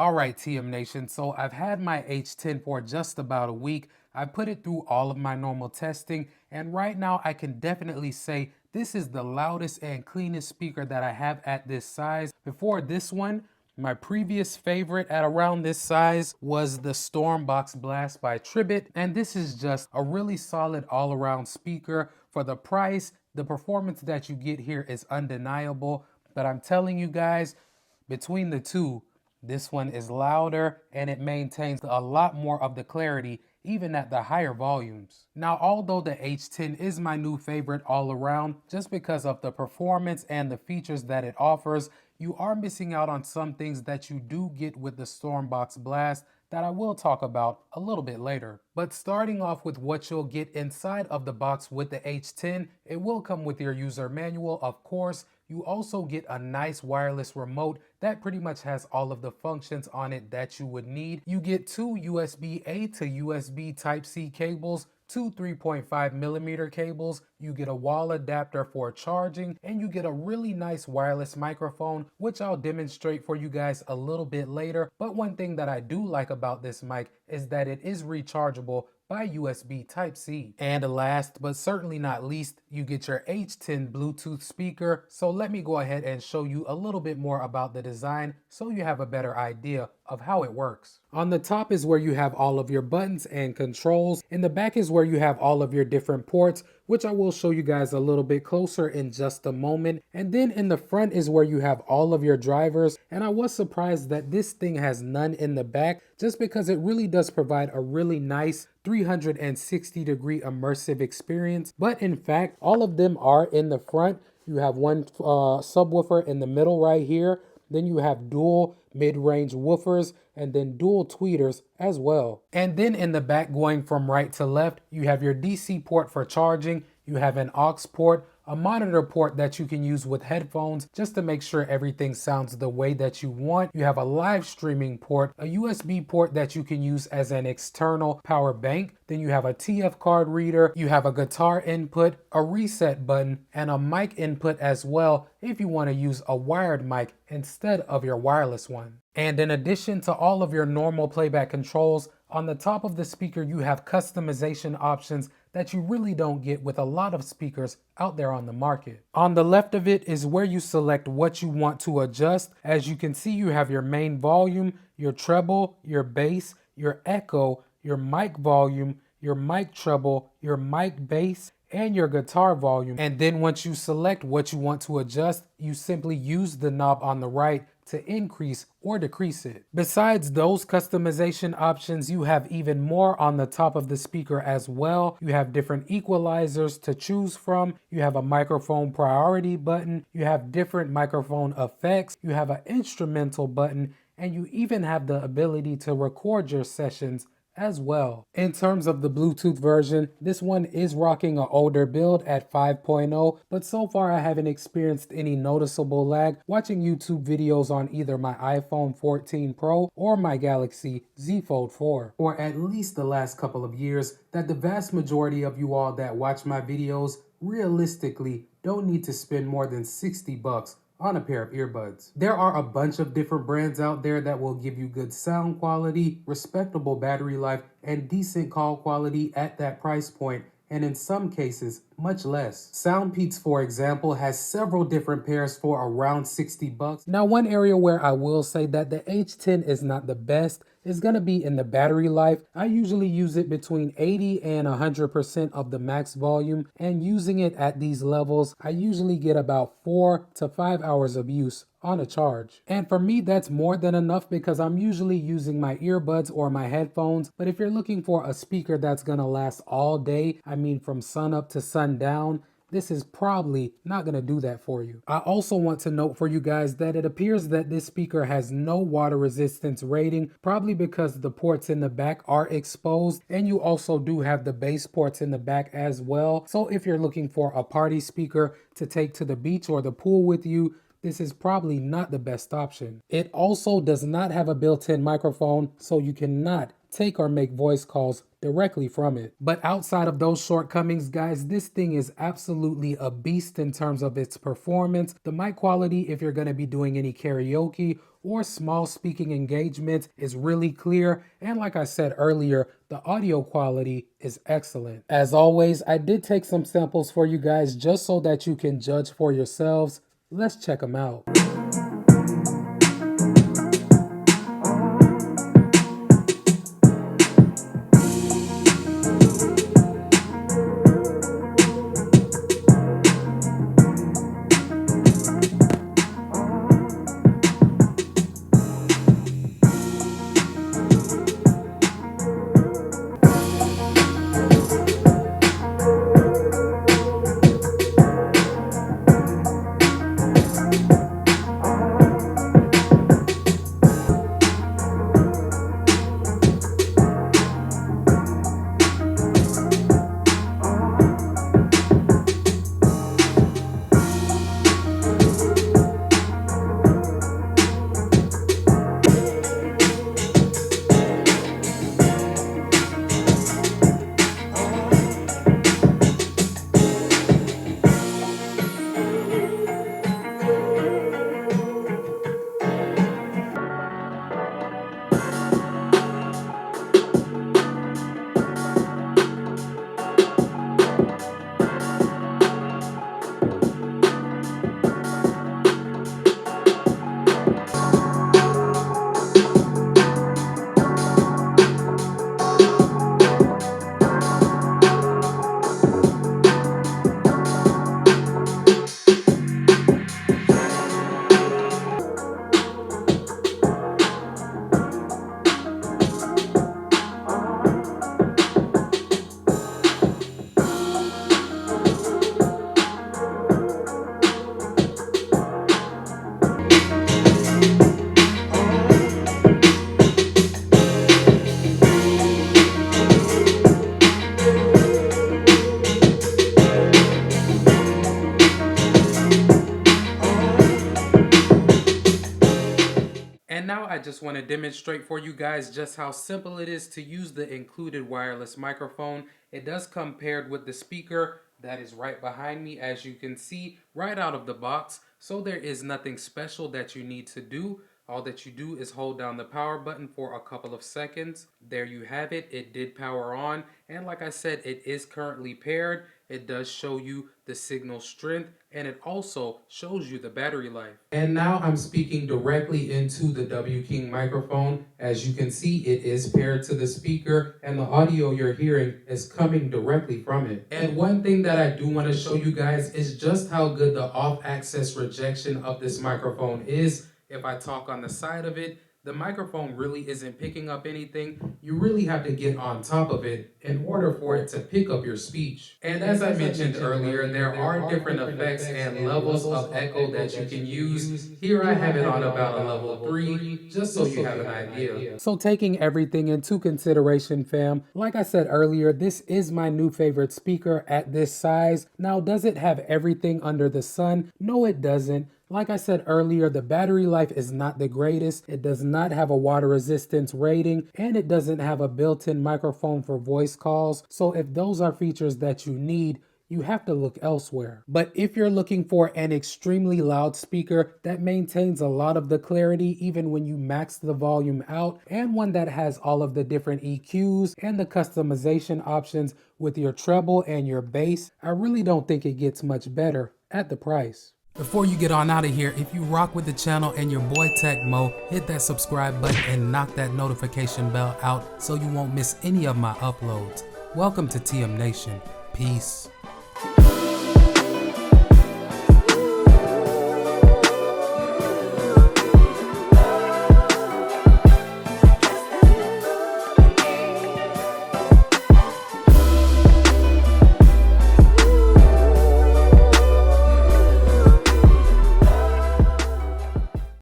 All right, TM Nation. So I've had my H10 for just about a week. I put it through all of my normal testing, and right now I can definitely say this is the loudest and cleanest speaker that I have at this size. Before this one, my previous favorite at around this size was the Stormbox Blast by Tribit, and this is just a really solid all-around speaker. For the price, the performance that you get here is undeniable, but I'm telling you guys, between the two, this one is louder and it maintains a lot more of the clarity even at the higher volumes. Now, although the H10 is my new favorite all around, just because of the performance and the features that it offers, you are missing out on some things that you do get with the Stormbox Blast that I will talk about a little bit later. But starting off with what you'll get inside of the box with the H10, it will come with your user manual, of course. You also get a nice wireless remote that pretty much has all of the functions on it that you would need. You get two USB-A to USB Type-C cables, two 3.5mm cables, you get a wall adapter for charging, and you get a really nice wireless microphone, which I'll demonstrate for you guys a little bit later. But one thing that I do like about this mic is that it is rechargeable by USB Type-C. And last but certainly not least, you get your H10 Bluetooth speaker. So let me go ahead and show you a little bit more about the design so you have a better idea of how it works. On the top is where you have all of your buttons and controls. In the back is where you have all of your different ports, which I will show you guys a little bit closer in just a moment. And then in the front is where you have all of your drivers. And I was surprised that this thing has none in the back, just because it really does provide a really nice 360-degree immersive experience. But in fact, all of them are in the front. You have one subwoofer in the middle right here. Then you have dual mid-range woofers and then dual tweeters as well. And then in the back, going from right to left, you have your DC port for charging. You have an aux port, a monitor port that you can use with headphones just to make sure everything sounds the way that you want. You have a live streaming port, a USB port that you can use as an external power bank. Then you have a TF card reader, you have a guitar input, a reset button, and a mic input as well if you want to use a wired mic instead of your wireless one. And in addition to all of your normal playback controls, on the top of the speaker you have customization options that you really don't get with a lot of speakers out there on the market. On the left of it is where you select what you want to adjust. As you can see, you have your main volume, your treble, your bass, your echo, your mic volume, your mic treble, your mic bass, and your guitar volume. And then once you select what you want to adjust, you simply use the knob on the right to increase or decrease it. Besides those customization options, you have even more on the top of the speaker as well. You have different equalizers to choose from. You have a microphone priority button. You have different microphone effects. You have an instrumental button, and you even have the ability to record your sessions as well. In terms of the Bluetooth version, this one is rocking an older build at 5.0, but so far I haven't experienced any noticeable lag watching YouTube videos on either my iPhone 14 Pro or my Galaxy Z Fold 4, or at least the last couple of years that the vast majority of you all that watch my videos realistically don't need to spend more than 60 bucks on a pair of earbuds. There are a bunch of different brands out there that will give you good sound quality, respectable battery life, and decent call quality at that price point, and in some cases, much less. Soundpeats, for example, has several different pairs for around 60 bucks. Now, one area where I will say that the H10 is not the best is gonna be in the battery life. I usually use it between 80 and 100% of the max volume, and using it at these levels, I usually get about 4 to 5 hours of use on a charge. And for me, that's more than enough because I'm usually using my earbuds or my headphones. But if you're looking for a speaker that's gonna last all day, I mean from sun up to sundown, this is probably not going to do that for you. I also want to note for you guys that it appears that this speaker has no water resistance rating, probably because the ports in the back are exposed, and you also do have the bass ports in the back as well. So if you're looking for a party speaker to take to the beach or the pool with you, this is probably not the best option. It also does not have a built-in microphone, so you cannot take or make voice calls directly from it. But outside of those shortcomings, guys, this thing is absolutely a beast in terms of its performance. The mic quality, if you're going to be doing any karaoke or small speaking engagements, is really clear. And like I said earlier, the audio quality is excellent. As always, I did take some samples for you guys just so that you can judge for yourselves. Let's check them out. And now I just want to demonstrate for you guys just how simple it is to use the included wireless microphone. It does come paired with the speaker that is right behind me, as you can see, right out of the box. So there is nothing special that you need to do. All that you do is hold down the power button for a couple of seconds. There you have it. It did power on. And like I said, it is currently paired. It does show you the signal strength, and it also shows you the battery life. And now I'm speaking directly into the W King microphone. As you can see, it is paired to the speaker, and the audio you're hearing is coming directly from it. And one thing that I do want to show you guys is just how good the off-axis rejection of this microphone is. If I talk on the side of it, the microphone really isn't picking up anything. You really have to get on top of it in order for it to pick up your speech. And as I mentioned earlier, there are different effects and levels of echo that you can use. Here I have it on about a level 3, just so you have an idea. So taking everything into consideration, fam, like I said earlier, this is my new favorite speaker at this size. Now, does it have everything under the sun? No, it doesn't. Like I said earlier, the battery life is not the greatest. It does not have a water resistance rating, and it doesn't have a built-in microphone for voice calls. So if those are features that you need, you have to look elsewhere. But if you're looking for an extremely loud speaker that maintains a lot of the clarity even when you max the volume out, and one that has all of the different EQs and the customization options with your treble and your bass, I really don't think it gets much better at the price. Before you get on out of here, if you rock with the channel and your boy Tech Mo, hit that subscribe button and knock that notification bell out so you won't miss any of my uploads. Welcome to TM Nation. Peace.